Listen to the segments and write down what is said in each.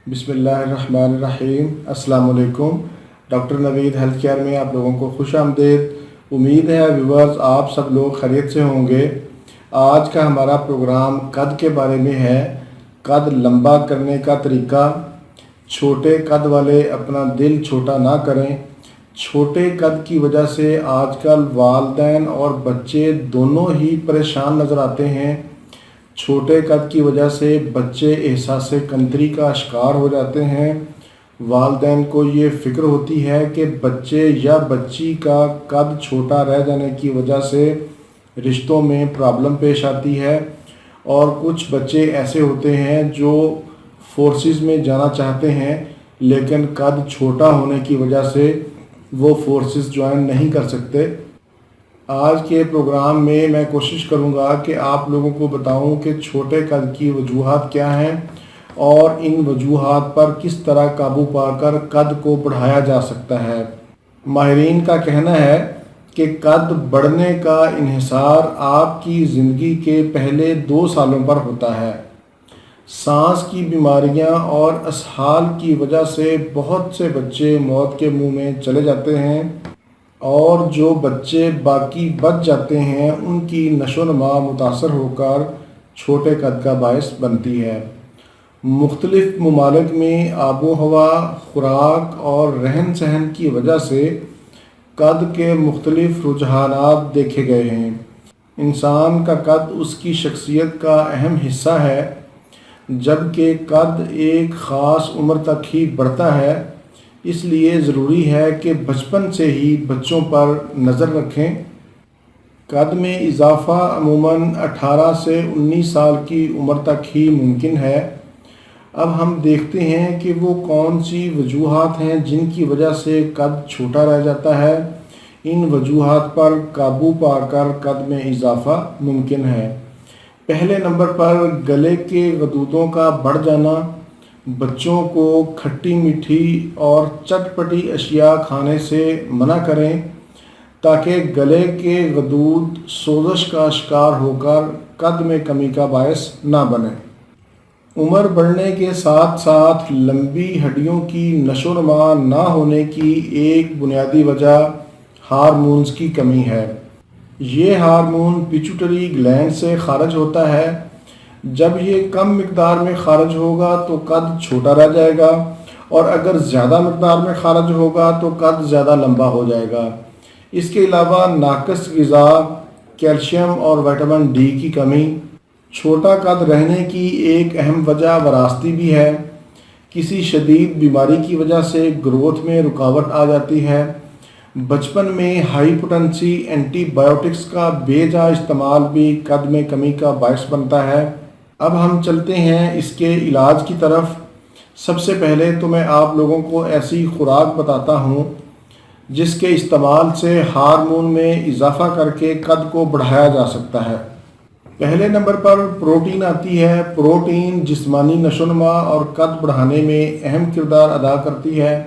بسم اللہ الرحمن الرحیم۔ السلام علیکم۔ ڈاکٹر نوید ہیلتھ کیئر میں آپ لوگوں کو خوش آمدید۔ امید ہے ویورز آپ سب لوگ خیریت سے ہوں گے۔ آج کا ہمارا پروگرام قد کے بارے میں ہے۔ قد لمبا کرنے کا طریقہ۔ چھوٹے قد والے اپنا دل چھوٹا نہ کریں۔ چھوٹے قد کی وجہ سے آج کل والدین اور بچے دونوں ہی پریشان نظر آتے ہیں۔ چھوٹے قد کی وجہ سے بچے احساس کمتری کا شکار ہو جاتے ہیں۔ والدین کو یہ فکر ہوتی ہے کہ بچے یا بچی کا قد چھوٹا رہ جانے کی وجہ سے رشتوں میں پرابلم پیش آتی ہے، اور کچھ بچے ایسے ہوتے ہیں جو فورسز میں جانا چاہتے ہیں لیکن قد چھوٹا ہونے کی وجہ سے وہ فورسز جوائن نہیں کر سکتے۔ آج کے پروگرام میں میں کوشش کروں گا کہ آپ لوگوں کو بتاؤں کہ چھوٹے قد کی وجوہات کیا ہیں اور ان وجوہات پر کس طرح قابو پا کر قد کو بڑھایا جا سکتا ہے۔ ماہرین کا کہنا ہے کہ قد بڑھنے کا انحصار آپ کی زندگی کے پہلے 2 سالوں پر ہوتا ہے۔ سانس کی بیماریاں اور اسہال کی وجہ سے بہت سے بچے موت کے منہ میں چلے جاتے ہیں، اور جو بچے باقی بچ جاتے ہیں ان کی نشو و نما متاثر ہو کر چھوٹے قد کا باعث بنتی ہے۔ مختلف ممالک میں آب و ہوا، خوراک اور رہن سہن کی وجہ سے قد کے مختلف رجحانات دیکھے گئے ہیں۔ انسان کا قد اس کی شخصیت کا اہم حصہ ہے، جبکہ قد ایک خاص عمر تک ہی بڑھتا ہے۔ اس لیے ضروری ہے کہ بچپن سے ہی بچوں پر نظر رکھیں۔ قد میں اضافہ عموماً 18 سے 19 سال کی عمر تک ہی ممکن ہے۔ اب ہم دیکھتے ہیں کہ وہ کون سی وجوہات ہیں جن کی وجہ سے قد چھوٹا رہ جاتا ہے۔ ان وجوہات پر قابو پا کر قد میں اضافہ ممکن ہے۔ پہلے نمبر پر گلے کے غدودوں کا بڑھ جانا۔ بچوں کو کھٹی میٹھی اور چٹپٹی اشیاء کھانے سے منع کریں تاکہ گلے کے غدود سوزش کا شکار ہو کر قد میں کمی کا باعث نہ بنیں۔ عمر بڑھنے کے ساتھ ساتھ لمبی ہڈیوں کی نشو و نما نہ ہونے کی ایک بنیادی وجہ ہارمونز کی کمی ہے۔ یہ ہارمون پیچوٹری گلینڈ سے خارج ہوتا ہے۔ جب یہ کم مقدار میں خارج ہوگا تو قد چھوٹا رہ جائے گا، اور اگر زیادہ مقدار میں خارج ہوگا تو قد زیادہ لمبا ہو جائے گا۔ اس کے علاوہ ناقص غذا، کیلشیم اور وٹامن ڈی کی کمی۔ چھوٹا قد رہنے کی ایک اہم وجہ وراثتی بھی ہے۔ کسی شدید بیماری کی وجہ سے گروتھ میں رکاوٹ آ جاتی ہے۔ بچپن میں ہائی پوٹنسی اینٹی بائیوٹکس کا بے جا استعمال بھی قد میں کمی کا باعث بنتا ہے۔ اب ہم چلتے ہیں اس کے علاج کی طرف۔ سب سے پہلے تو میں آپ لوگوں کو ایسی خوراک بتاتا ہوں جس کے استعمال سے ہارمون میں اضافہ کر کے قد کو بڑھایا جا سکتا ہے۔ پہلے نمبر پر پروٹین آتی ہے۔ پروٹین جسمانی نشو و نما اور قد بڑھانے میں اہم کردار ادا کرتی ہے۔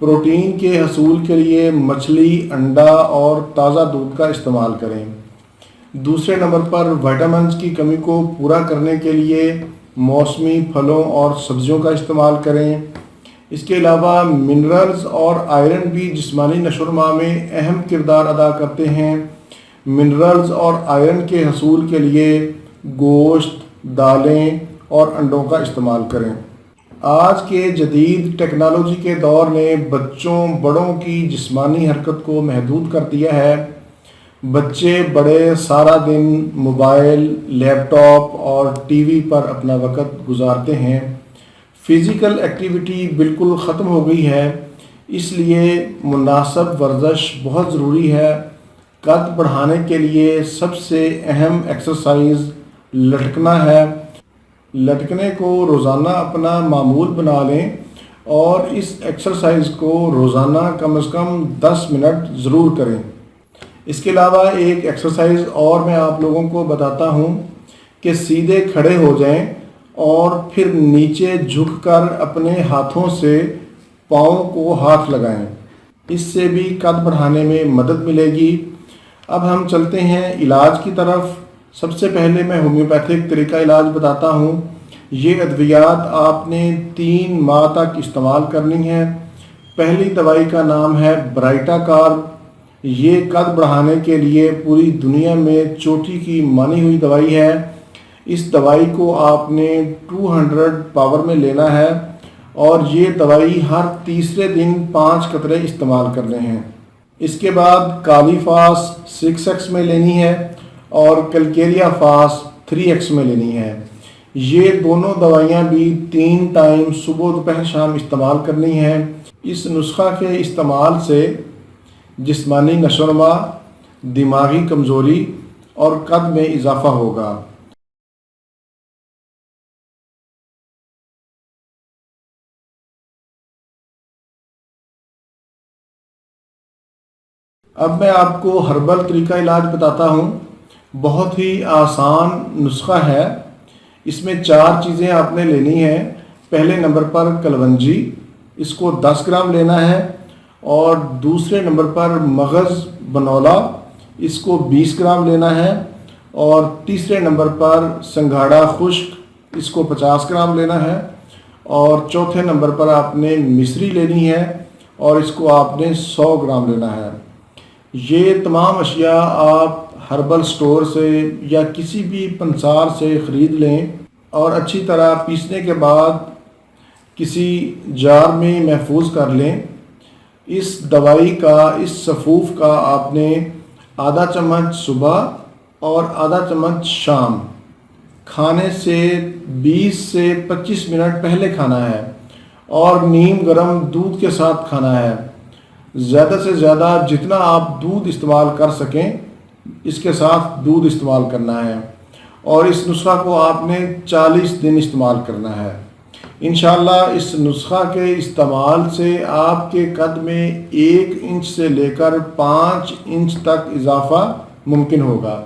پروٹین کے حصول کے لیے مچھلی، انڈا اور تازہ دودھ کا استعمال کریں۔ دوسرے نمبر پر وٹامنز کی کمی کو پورا کرنے کے لیے موسمی پھلوں اور سبزیوں کا استعمال کریں۔ اس کے علاوہ منرلز اور آئرن بھی جسمانی نشو و نما میں اہم کردار ادا کرتے ہیں۔ منرلز اور آئرن کے حصول کے لیے گوشت، دالیں اور انڈوں کا استعمال کریں۔ آج کے جدید ٹیکنالوجی کے دور نے بچوں بڑوں کی جسمانی حرکت کو محدود کر دیا ہے۔ بچے بڑے سارا دن موبائل، لیپ ٹاپ اور ٹی وی پر اپنا وقت گزارتے ہیں۔ فزیکل ایکٹیویٹی بالکل ختم ہو گئی ہے، اس لیے مناسب ورزش بہت ضروری ہے۔ قد بڑھانے کے لیے سب سے اہم ایکسرسائز لٹکنا ہے۔ لٹکنے کو روزانہ اپنا معمول بنا لیں، اور اس ایکسرسائز کو روزانہ کم از کم 10 منٹ ضرور کریں۔ اس کے علاوہ ایک ایکسرسائز اور میں آپ لوگوں کو بتاتا ہوں کہ سیدھے کھڑے ہو جائیں اور پھر نیچے جھک کر اپنے ہاتھوں سے پاؤں کو ہاتھ لگائیں۔ اس سے بھی قد بڑھانے میں مدد ملے گی۔ اب ہم چلتے ہیں علاج کی طرف۔ سب سے پہلے میں ہومیوپیتھک طریقہ علاج بتاتا ہوں۔ یہ ادویات آپ نے 3 ماہ تک استعمال کرنی ہے۔ پہلی دوائی کا نام ہے برائٹا کارب۔ یہ قد بڑھانے کے لیے پوری دنیا میں چوٹی کی مانی ہوئی دوائی ہے۔ اس دوائی کو آپ نے 200 پاور میں لینا ہے اور یہ دوائی ہر تیسرے دن 5 قطرے استعمال کرنے ہیں۔ اس کے بعد کالی فاس 6x میں لینی ہے اور کلکیریا فاس 3x میں لینی ہے۔ یہ دونوں دوائیاں بھی 3 ٹائم صبح دوپہر شام استعمال کرنی ہیں۔ اس نسخہ کے استعمال سے جسمانی نشو و نما، دماغی کمزوری اور قد میں اضافہ ہوگا۔ اب میں آپ کو ہربل طریقہ علاج بتاتا ہوں۔ بہت ہی آسان نسخہ ہے۔ اس میں 4 چیزیں آپ نے لینی ہیں۔ پہلے نمبر پر کلونجی، اس کو 10 گرام لینا ہے، اور دوسرے نمبر پر مغز بنولا، اس کو 20 گرام لینا ہے، اور تیسرے نمبر پر سنگھاڑا خشک، اس کو 50 گرام لینا ہے، اور چوتھے نمبر پر آپ نے مصری لینی ہے اور اس کو آپ نے 100 گرام لینا ہے۔ یہ تمام اشیاء آپ ہربل سٹور سے یا کسی بھی پنسار سے خرید لیں اور اچھی طرح پیسنے کے بعد کسی جار میں محفوظ کر لیں۔ اس دوائی کا، اس سفوف کا آپ نے آدھا چمچ صبح اور آدھا چمچ شام، کھانے سے 20 سے 25 منٹ پہلے کھانا ہے اور نیم گرم دودھ کے ساتھ کھانا ہے۔ زیادہ سے زیادہ جتنا آپ دودھ استعمال کر سکیں اس کے ساتھ دودھ استعمال کرنا ہے، اور اس نسخہ کو آپ نے 40 دن استعمال کرنا ہے۔ انشاءاللہ اس نسخہ کے استعمال سے آپ کے قد میں 1 انچ سے لے کر 5 انچ تک اضافہ ممکن ہوگا۔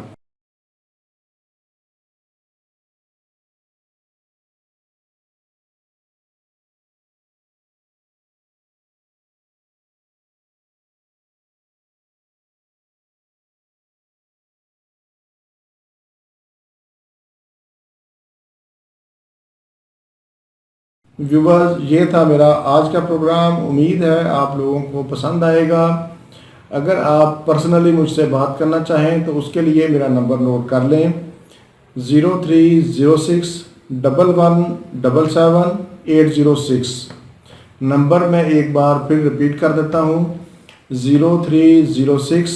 ویورز، یہ تھا میرا آج کا پروگرام۔ امید ہے آپ لوگوں کو پسند آئے گا۔ اگر آپ پرسنلی مجھ سے بات کرنا چاہیں تو اس کے لیے میرا نمبر نوٹ کر لیں، 0306 1177 806۔ نمبر میں ایک بار پھر ریپیٹ کر دیتا ہوں، 0306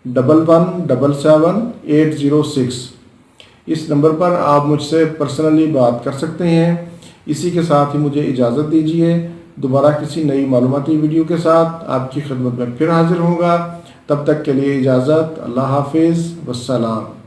1177 806۔ اس نمبر پر آپ مجھ سے پرسنلی بات کر سکتے ہیں۔ اسی کے ساتھ ہی مجھے اجازت دیجیے، دوبارہ کسی نئی معلوماتی ویڈیو کے ساتھ آپ کی خدمت میں پھر حاضر ہوں گا۔ تب تک کے لیے اجازت، اللہ حافظ، والسلام۔